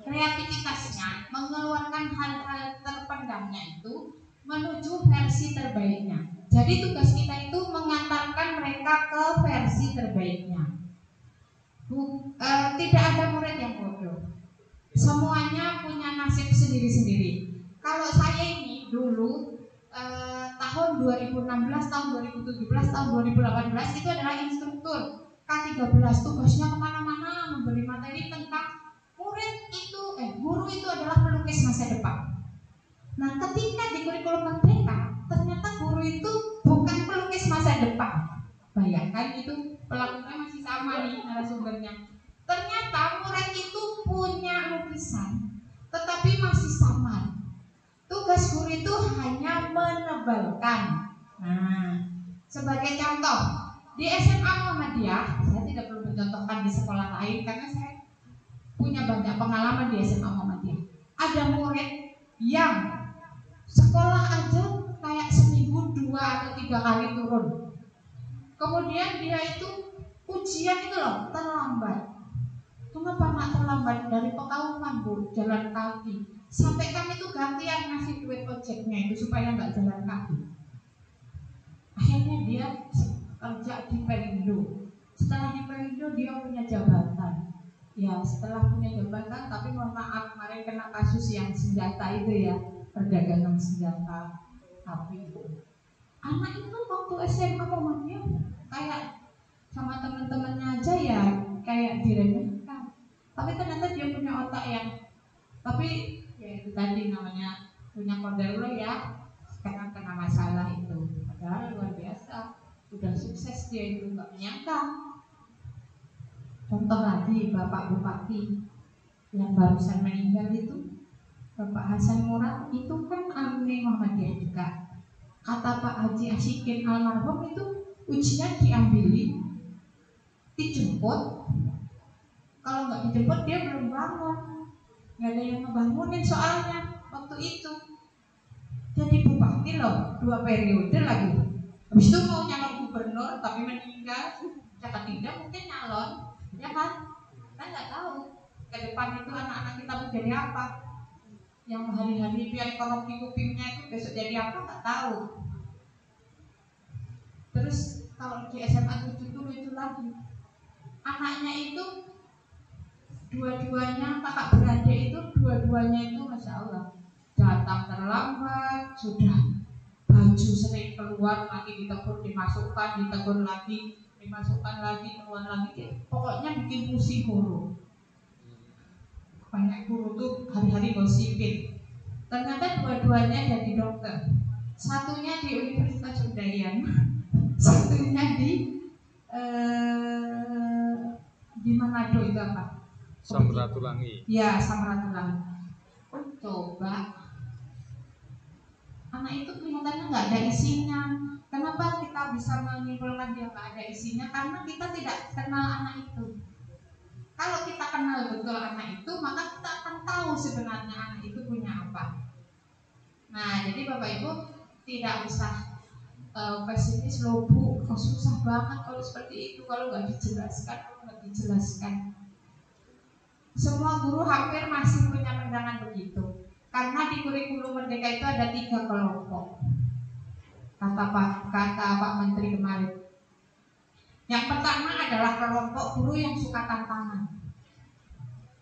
Kreativitasnya, mengeluarkan hal-hal terpendamnya itu menuju versi terbaiknya. Jadi tugas kita itu mengantarkan mereka ke versi terbaiknya. Tidak ada murid yang bodoh. Semuanya punya nasib sendiri-sendiri. Kalau saya ini dulu tahun 2016, tahun 2017, tahun 2018 itu adalah instruktur K13, tugasnya kemana-mana memberi materi tentang guru itu adalah pelukis masa depan. Nah, ketika di kurikulum merdeka, ternyata guru itu bukan pelukis masa depan. Bayangkan itu pelakunya masih sama nih narasumbernya. Ternyata murid itu punya lukisan, tetapi masih samar. Tugas guru itu hanya menebalkan. Nah, sebagai contoh, di SMA Muhammadiyah, saya tidak perlu mencontohkan di sekolah lain karena saya punya banyak pengalaman di SMA Muhammadiyah. Ada murid yang sekolah aja kayak seminggu 2 atau 3 kali turun. Kemudian dia itu ujian itu loh terlambat. Kenapa nak terlambat? Dari Pekalongan Bu, jalan kaki. Sampai kami tuh gantian ngasih duit ojeknya itu supaya nggak jalan kaki. Akhirnya dia kerja di Perindo. Setelah di Perindo dia punya jabatan. Ya setelah punya jabatan, tapi mohon maaf kemarin kena kasus yang senjata itu ya, perdagangan senjata api itu. Anak itu waktu SMA momennya kayak sama teman-temannya aja ya kayak diremehkan. Tapi ternyata dia punya otak yang, tapi ya itu tadi namanya punya kodar ya, karena kena masalah itu. Padahal luar biasa, udah sukses dia itu, nggak menyangka. Contoh lagi Bapak Bupati yang barusan meninggal itu, Bapak Hasan Murad itu kan alumni Muhammadiyah juga. Kata Pak Haji Asyikin almarhum itu ujian diambili, dijemput. Kalau nggak dijemput dia belum bangun, nggak ada yang ngebangunin soalnya waktu itu. Jadi bupati loh 2 periode lagi. Habis itu mau nyalon gubernur tapi meninggal. Jika tidak mungkin nyalon, ya kan? Kita nggak tahu ke depan itu anak-anak kita mau jadi apa. Yang hari-hari biar korupsi kupingnya itu besok jadi apa nggak tahu. Terus kalau di SMA 7 itu lucu lagi. Anaknya itu dua-duanya kakak beradik itu dua-duanya itu masya Allah datang terlambat, sudah baju sering keluar lagi ditegur dimasukkan, ditegur lagi dimasukkan lagi, keluar lagi, pokoknya bikin pusing guru. Banyak guru tuh hari-hari gosipin. Ternyata dua-duanya jadi dokter. Satunya di Universitas Udayana, satunya di Manado itu apa? Samratulangi. Ya, Samratulangi. Coba anak itu kelihatannya nggak ada isinya. Kenapa kita bisa menyimpulkan dia nggak ada isinya? Karena kita tidak kenal anak itu. Kalau kita kenal betul anak itu, maka kita akan tahu sebenarnya anak itu punya apa. Nah, jadi Bapak Ibu tidak usah pesimis loh Bu, susah banget kalau seperti itu, kalau nggak dijelaskan. Semua guru hampir masih punya pandangan begitu. Karena di kurikulum merdeka itu ada 3 kelompok. Kata Pak Menteri kemarin. Yang pertama adalah kelompok guru yang suka tantangan,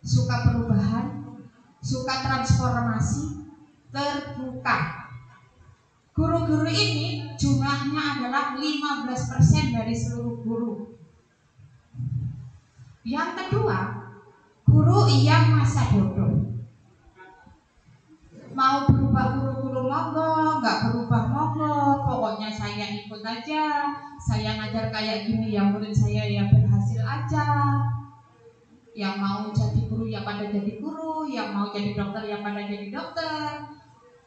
suka perubahan, suka transformasi, terbuka. Guru-guru ini jumlahnya adalah 15% dari seluruh guru. Yang kedua, guru yang masa bodoh. Mau berubah guru-guru monggo, nggak berubah monggo, pokoknya saya ikut aja, saya ngajar kayak gini ya murid saya ya berhasil aja. Yang mau jadi guru ya pada jadi guru, yang mau jadi dokter ya pada jadi dokter.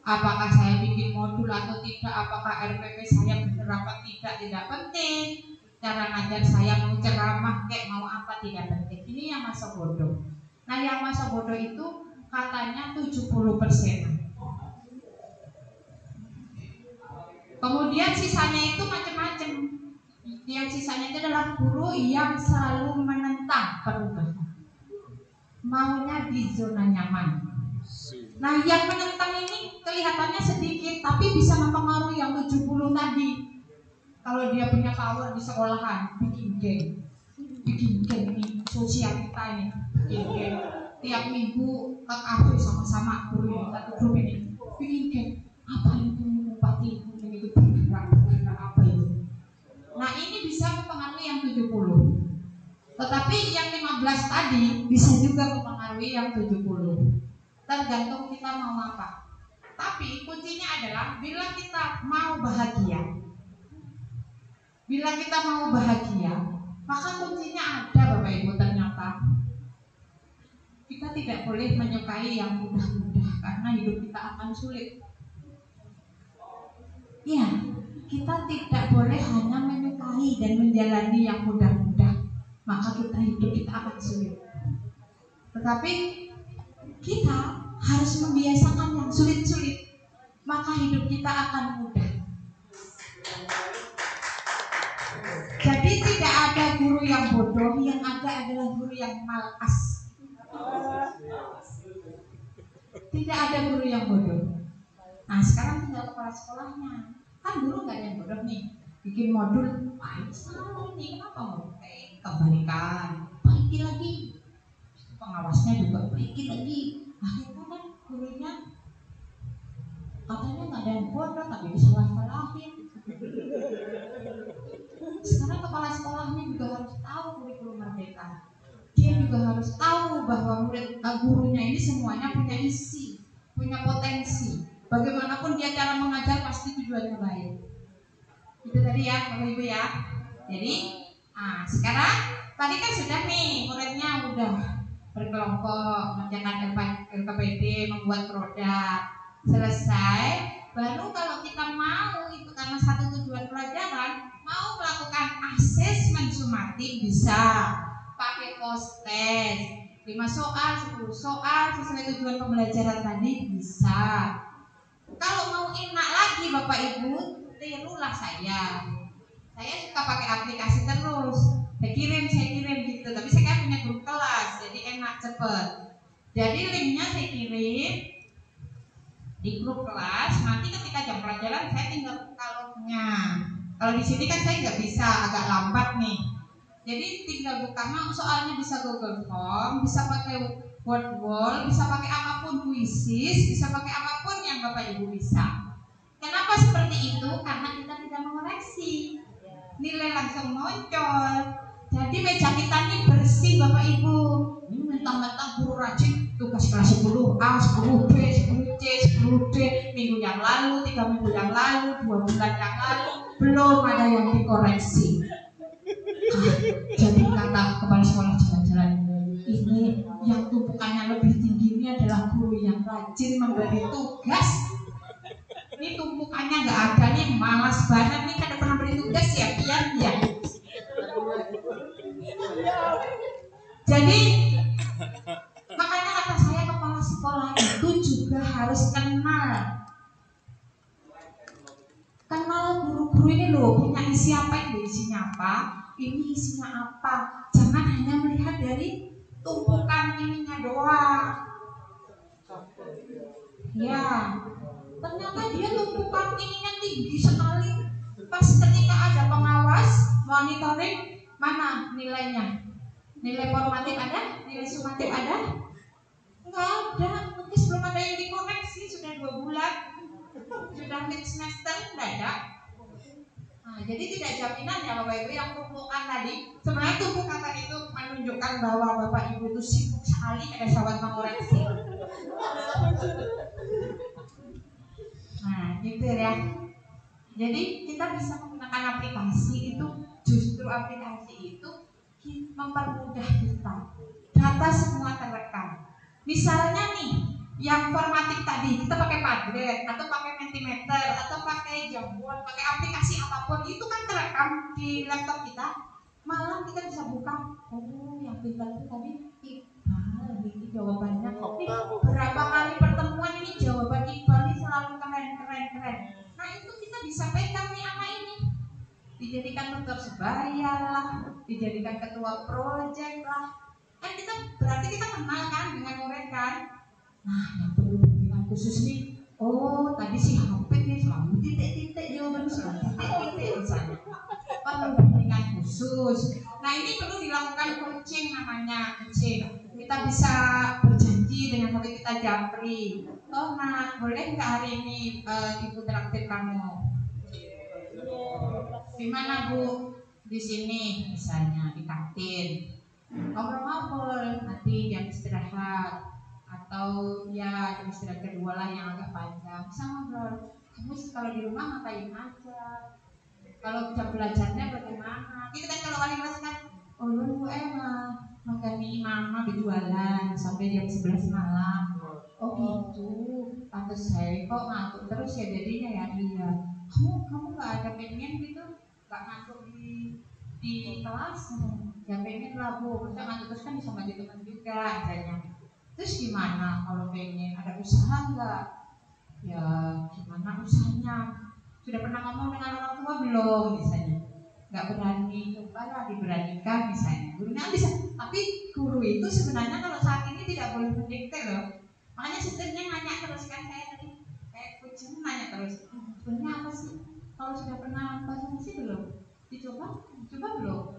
Apakah saya bikin modul atau tidak, apakah RPP saya benar apa tidak penting. Cara ngajar saya mau ceramah kayak mau apa tidak penting. Ini yang masa bodoh. Nah, yang masa bodoh itu katanya 70%. Kemudian sisanya itu macam-macam. Yang sisanya itu adalah guru yang selalu menentang perubahan, maunya di zona nyaman. Nah, yang menentang ini kelihatannya sedikit, tapi bisa mempengaruhi yang 70 tadi. Kalau dia punya power di sekolahan, bikin geng ini sosial kita ini, bikin geng. Tiap minggu ke kafe sama-sama guru ini, satu grup ini. bikin kayak apa itu upati itu bergerak apa itu. Nah ini bisa mempengaruhi yang 70. Tetapi yang 15 tadi bisa juga mempengaruhi yang 70. Tergantung kita mau apa. Tapi kuncinya adalah bila kita mau bahagia. Bila kita mau bahagia, maka kuncinya ada Bapak Ibu ternyata. Kita tidak boleh menyukai yang mudah-mudah karena hidup kita akan sulit. Ya, kita tidak boleh hanya menyukai dan menjalani yang mudah-mudah, maka hidup kita akan sulit. Tetapi kita harus membiasakan yang sulit-sulit, maka hidup kita akan mudah. Jadi tidak ada guru yang bodoh, yang ada adalah guru yang malas. Tidak ada guru yang bodoh. Nah sekarang tinggal kepala sekolahnya. Kan guru nggak ada yang bodoh nih. Bikin modul, salah ini kenapa mau? Kembalikan, baiki lagi. Pengawasnya juga baiki lagi. Akhirnya kan gurunya katanya nggak ada yang bodoh tapi disalah-salahin. Sekarang kepala sekolahnya juga harus tahu kurikulum merdeka. Dia juga harus tahu bahwa gurunya ini semuanya punya isi, punya potensi. Bagaimanapun dia cara mengajar pasti tujuannya baik. Itu tadi ya Bapak Ibu ya. Jadi sekarang tadi kan sudah nih muridnya udah berkelompok, mengerjakan LKPD, membuat produk. Selesai, baru kalau kita mau itu karena satu tujuan pelajaran, mau melakukan asesmen sumatif bisa pakai post test 5 soal, 10 soal sesuai tujuan pembelajaran tadi bisa. Kalau mau enak lagi Bapak Ibu, tirulah saya suka pakai aplikasi terus. Saya kirim gitu. Tapi saya kan punya grup kelas, jadi enak cepet. Jadi linknya saya kirim di grup kelas. Nanti ketika jam pelajaran saya tinggal buka lognya. Kalau di sini kan saya nggak bisa, agak lambat nih. Jadi tinggal buka, soalnya bisa Google Form, bisa pakai Word Wall, bisa pakai apapun Quizzes, bisa pakai apapun yang Bapak Ibu bisa. Kenapa seperti itu? Karena kita tidak mengoreksi. Nilai langsung muncul. Jadi meja kita ini bersih Bapak Ibu. Ini mentang-mentang guru rajin tugas kelas 10A, 10B, 10C, 10D minggu yang lalu, 3 minggu yang lalu, 2 bulan yang lalu belum ada yang dikoreksi. Jadi kata kepala sekolah jalan-jalan, ini yang tumpukannya lebih tinggi ini adalah guru yang rajin memberi tugas. Ini tumpukannya nggak ada nih, malas banget nih, kada pernah beri tugas ya. Jadi makanya kata saya kepala sekolah itu juga harus kenal guru-guru ini loh, punya isi apa, ini isinya apa, ini isinya apa. Jangan hanya melihat dari tumpukan ininya doang. Ya, ternyata dia tumpukan ininya tinggi sekali. Pas ketika ada pengawas monitoring, mana nilainya? Nilai formatif ada? Nilai sumatif ada? Enggak ada. Mungkin belum ada yang dikoreksi, sudah 2 bulan, sudah mid semester, enggak ada. Nah, jadi tidak jaminan ya Bapak Ibu yang tumpukan tadi. Sebenarnya tumpukan tadi itu menunjukkan bahwa Bapak Ibu itu sibuk sekali ada sahabat mengoreksi. Nah, gitu ya. Jadi kita bisa menggunakan aplikasi itu, justru aplikasi itu mempermudah kita. Data semua terekam. Misalnya nih, yang formatif tadi kita pakai Padlet atau pakai Mentimeter atau pakai Jamboard, pakai aplikasi apapun itu kan terekam di laptop kita. Malam kita bisa buka, oh yang pintar itu tadi Iqbal, ini jawabannya. Berapa kali pertemuan ini jawaban Iqbal ini selalu keren. Nah itu kita bisa pegang nih anak ini. Dijadikan tutor sebaya lah, dijadikan ketua proyek lah. Kan kita berarti kita kenal kan dengan murid kan. Nah yang perlu bimbingan khusus nih, oh tadi si Hafid nih selalu titik-titik jawaban selalu titik-titik misalnya. Perlu bimbingan khusus. Nah ini perlu dilakukan coaching, namanya coaching. Kita bisa berjanji dengan murid kita kata Japri, oh Mak, boleh nggak hari ini ibu traktir kamu? Di mana Bu? Di sini misalnya di kantin. Ngobrol-ngobrol nanti jam istirahat atau ya jam istirahat kedua lah yang agak panjang. Bisa ngobrol. Kamu kalau di rumah ngapain aja? Kalau jam belajarnya bagaimana? Kita kan kalau wali kelas kan, oh lu Bu Emma, makanya mama berjualan sampai jam 11 malam. Oh gitu, pantes saya kok ngantuk terus ya jadinya ya iya. Kamu nggak ada pengen gitu, nggak ngantuk di kelas? Ya pengen lah Bu, masa ngantuk terus kan bisa bantu teman juga misalnya. Terus gimana kalau pengen ada usaha nggak? Ya gimana usahanya? Sudah pernah ngomong dengan orang tua belum misalnya? Nggak berani, cobalah diberanikan misalnya. Gurunya bisa, tapi guru itu sebenarnya kalau saat ini tidak boleh mendikte loh. Makanya sistemnya nanya terus kan saya tadi kayak kucing nanya terus. Sebenarnya apa sih? Kalau sudah pernah bahasa musik belum? Dicoba belum?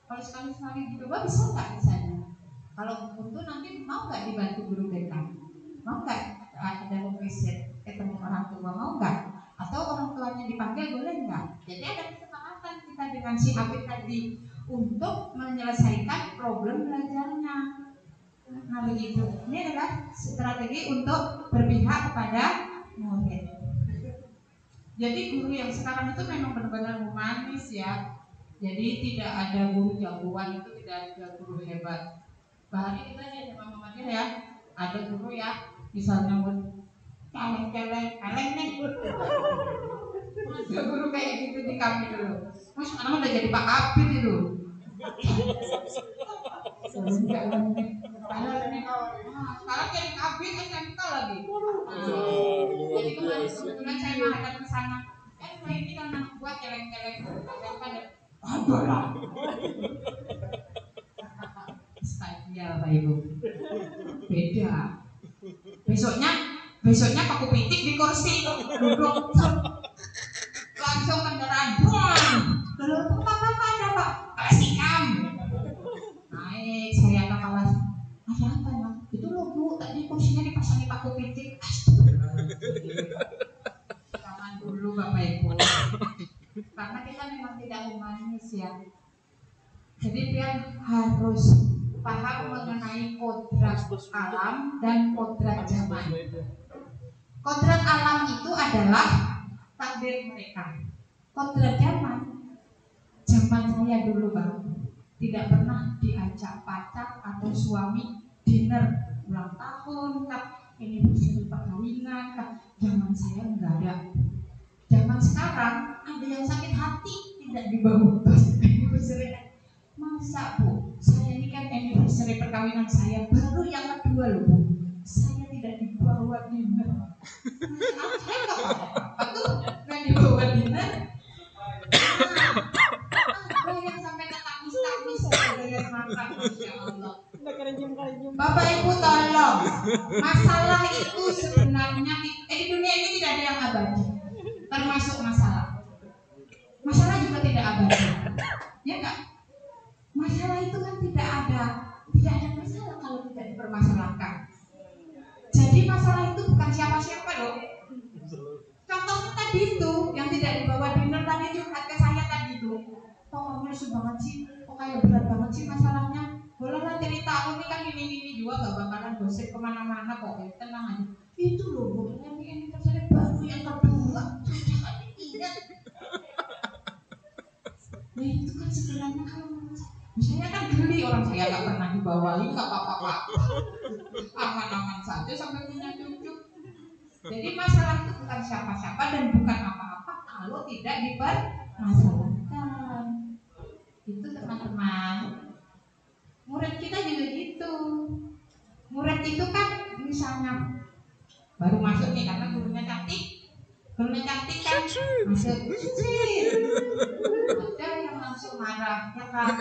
Kalau sekali-sekali dicoba bisa nggak misalnya? Kalau untuk nanti mau nggak dibantu guru BK? Mau nggak ada visit ketemu orang tua, mau nggak? Atau orang tuanya dipanggil boleh nggak? Jadi ada kesepakatan kita dengan si Habib tadi untuk menyelesaikan problem belajarnya. Nah begitu. Ini adalah strategi untuk berpihak kepada murid. Jadi guru yang sekarang itu memang benar-benar humanis ya. Jadi tidak ada guru jagoan, itu tidak ada guru hebat. Bahkan kita ya sama Muhammadiyah ya, ada guru ya misalnya kaleng nih. Ada guru kayak gitu di kami dulu. Mas sekarang udah jadi Pak Kabit itu. Sekarang jadi Kabit SMK lagi. Jadi kemarin kebetulan saya menghadap ke sana. Saya ini kan anak buat celeng-celeng SMK dan ada lah. Stagial Pak Ibu. Beda. Besoknya paku pitik di kursi duduk langsung kendaraan buang. Lalu apa ada Pak? Kelas ikam. Naik saya ke kelas. Ada apa ya? Itu loh Bu, tadi kursinya dipasangi paku pitik. Jangan dulu Bapak Ibu. Karena kita memang tidak humanis ya. Jadi dia harus paham mengenai kodrat alam dan kodrat zaman. Kodrat alam itu adalah takdir mereka. Kodrat zaman saya dulu Bang, tidak pernah diajak pacar atau suami dinner ulang tahun kah, anniversary perkawinan kah. Zaman saya enggak ada. Zaman sekarang ada yang sakit hati tidak dibawa pas anniversary. Masa Bu, saya ini kan anniversary perkawinan saya baru yang kedua loh Bu, saya tidak dibawa dinner. Saya nggak apa-apa tuh nggak dibawa dinner. Ada yang sampai ketangis-tangis ada yang makan, Masya Allah. Bapak Ibu tolong, masalah itu sebenarnya di dunia ini tidak ada yang abadi, termasuk masalah. Masalah juga tidak abadi, ya nggak? Masalah itu kan tidak ada masalah kalau tidak dipermasalahkan. Jadi masalah itu bukan siapa-siapa loh. Contohnya tadi itu yang tidak dibawa dinner tadi curhat ke saya tadi itu. Kok kamu lusuh banget sih? Kok kayak berat banget sih masalahnya? Bolehlah cerita, aku nih kan ini juga gak bakalan gosip kemana-mana kok. Tenang aja. Itu loh, bukannya ini terjadi baru yang kedua. Jangan diingat. Nah itu kan sebenarnya kalau saya kan geli, orang saya gak pernah dibawain, gak apa-apa, aman-aman saja sampai punya cucu. Jadi masalah itu bukan siapa-siapa dan bukan apa-apa kalau tidak dipermasalahkan. Itu teman-teman. Murid kita juga gitu. Murid itu kan misalnya baru masuk nih karena gurunya cantik kan masuk ada yang langsung marah ya kan,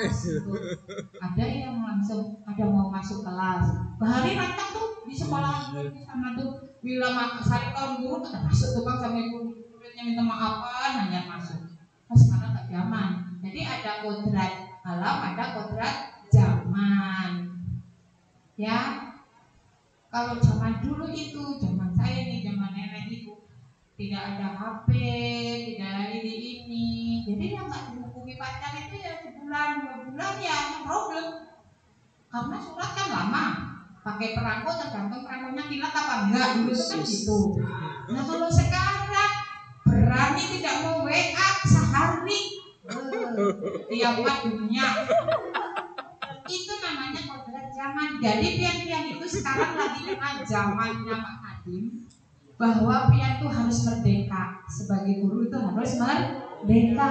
ada yang langsung ada mau masuk kelas. Bahari rancang tuh di sekolah di sana tuh bila sari tahun guru ada masuk tuh Bang sama ibu muridnya minta maaf hanya masuk. Pas sekarang tak zaman. Jadi ada kodrat alam, ada kodrat zaman. Ya. Kalau zaman dulu itu, zaman saya nih, zaman nenek itu, tidak ada HP, tidak ada ini. Jadi yang nggak dihubungi pacar itu ya sebulan, 2 bulan ya problem. Karena surat kan lama, pakai perangko tergantung perangkonya kilat apa enggak, dulu itu kan gitu. Nah kalau sekarang berani tidak mau WA sehari, tiap dunia. Itu namanya kodrat zaman. Jadi pian-pian itu sekarang lagi dengan zamannya Pak Nadiem, bahwa pian itu harus merdeka. Sebagai guru itu harus merdeka.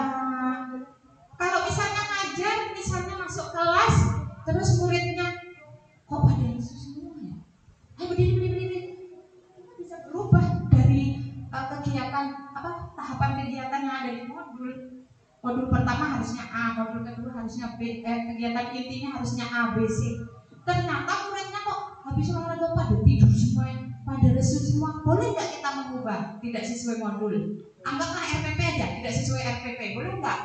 Kalau misalnya ngajar, misalnya masuk kelas, terus muridnya kok pada isu semua ya? Ayo berdiri. Bisa berubah dari kegiatan tahapan kegiatan yang ada di modul. Modul pertama harusnya A, modul kedua harusnya B, kegiatan intinya harusnya A, B, C. Ternyata muridnya kok habis olahraga pada tidur semua, pada lesu semua. Boleh nggak kita mengubah tidak sesuai modul? Anggaplah RPP aja, tidak sesuai RPP, boleh nggak?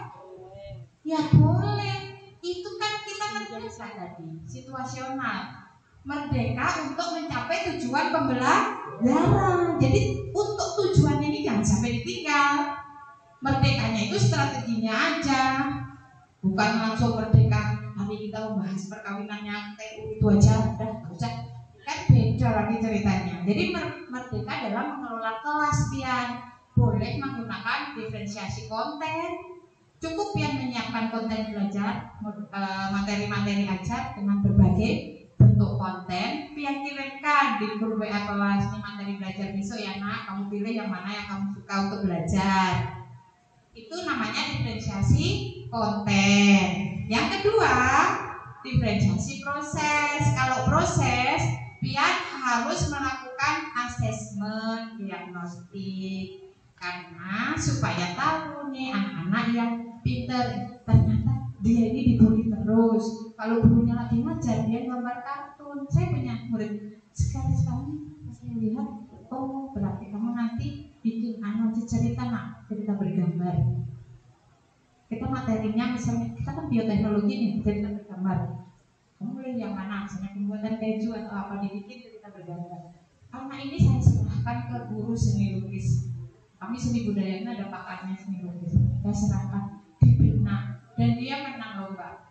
Ya boleh. Itu kan kita terbiasa tadi, situasional. Merdeka untuk mencapai tujuan pembelajaran. Jadi untuk tujuannya ini jangan sampai ditinggal. Merdekanya itu strateginya aja, bukan langsung merdeka. Hari kita membahas perkawinannya TU itu aja, udah nggak usah. Kan beda lagi ceritanya. Jadi merdeka dalam mengelola kelas pian. Boleh menggunakan diferensiasi konten. Cukup pian menyiapkan konten belajar, materi-materi ajar dengan berbagai bentuk konten. Pian kirimkan di grup WA kelas, ini materi belajar besok ya nak. Kamu pilih yang mana yang kamu suka untuk belajar. Itu namanya diferensiasi konten. Yang kedua, diferensiasi proses. Kalau proses, pian harus melakukan asesmen diagnostik. Karena supaya tahu nih anak-anak yang pinter, ternyata dia ini dibully terus. Kalau gurunya lagi ngajar, dia gambar kartun. Saya punya murid sekali-sekali saya lihat, oh berarti kamu nanti bikin cerita bergambar. Kita materinya misalnya kita kan bioteknologi nih, cerita bergambar. Kamu boleh yang mana? Misalnya pembuatan keju atau apa dibikin cerita bergambar. Anak ini saya serahkan ke guru seni lukis. Kami seni budaya ini ada pakarnya seni lukis. Saya serahkan dibina dan dia menang lomba.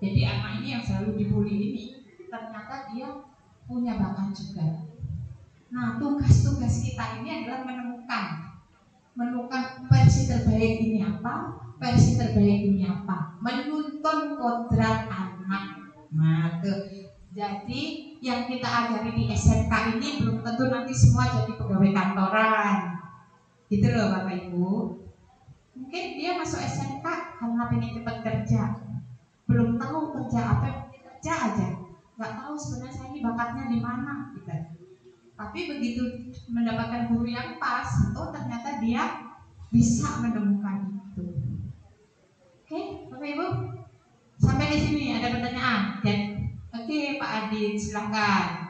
Jadi anak ini yang selalu dibully ini ternyata dia punya bakat juga. Nah, tugas-tugas kita ini adalah menemukan versi terbaik ini apa, versi terbaik ini apa, menuntun kodrat anak. Nah, jadi yang kita ajari di SMK ini belum tentu nanti semua jadi pegawai kantoran, gitu loh Bapak Ibu. Mungkin dia masuk SMK karena pengen cepat kerja, belum tahu kerja apa, kerja aja, nggak tahu sebenarnya saya ini bakatnya di mana, gitu. Tapi begitu mendapatkan guru yang pas, oh ternyata dia bisa menemukan itu. Oke, Bapak Ibu, sampai di sini ada pertanyaan? Oke, Pak Adit, silakan.